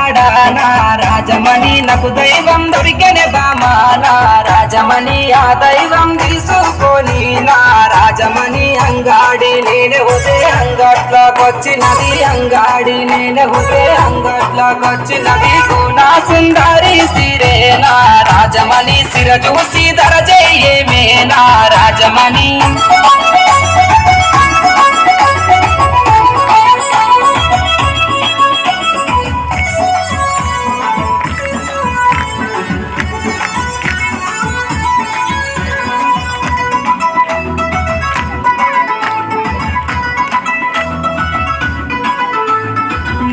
కాడా నా రాజమణి నాకు దైవం దొరికనే బామా నా రాజమణి ఆ దైవం తీసుకొని నా రాజమణి అంగాడి నేనే హుదే అంగట్లోకొచ్చినది అంగాడి నేనే హుదే అంగట్లోకొచ్చినది గుణా సుందరి సిరే నా రాజమణి సిర చూసి దరజేయేమే నా రాజమణి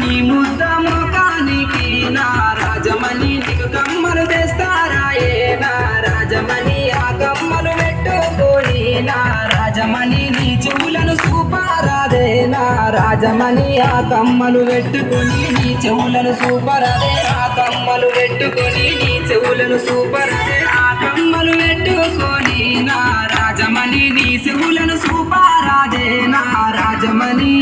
నీ ముద్ద ముఖానికి నా రాజమణి నీకు కమ్మలు తెస్తారాయే నా రాజమణి ఆ కమ్మలు పెట్టుకొని నా రాజమణి నీ చెవులను సూపారాదే నా రాజమణి ఆ కమ్మలు పెట్టుకొని నీ చెవులను సూపరాదే ఆ కమ్మలు పెట్టుకొని నీ చెవులను సూపరాదే ఆ కమ్మలు పెట్టుకొని నా రాజమణి నీ చెవులను సూపారాదే నా రాజమణి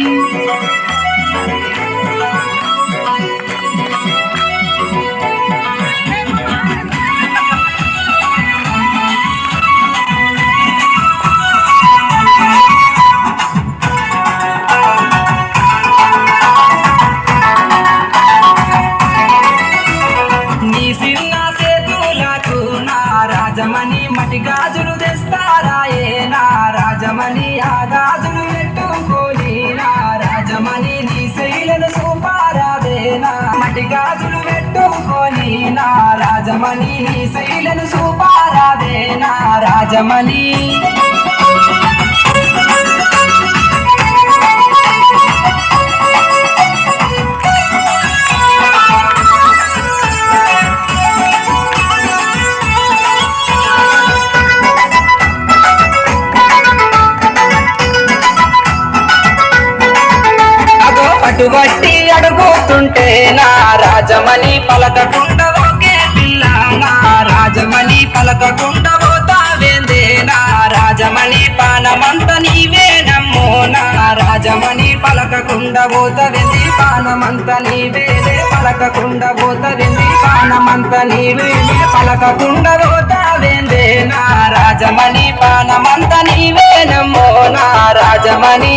నీ సిన్న సేతులకు నా రాజమణి మటి గాజులు తెస్తారాయే నా రాజమణి ఆ గాజులు పెట్టుకొని నా రాజమణి నీ శైలను సూపారాదే నా మటి గాజులు పెట్టుకొని నా రాజమణి నీ శైలను సూపారాదే నా రాజమణి పట్టుబట్టి అడుగుతుంటే నా రాజమణి పలకకుండా ఒకే పిల్ల నా రాజమణి పలకకుండా పోతావేందే నా రాజమణి పానమంత నీవే నమ్మో నా రాజమణి పలకకుండా పోతవేంది పానమంత నీవేలే పలకకుండా పోతవేంది పానమంత నీవేలే పలకకుండా పోతావేందే నా రాజమణి పానమంత నీవే నమ్మో నా రాజమణి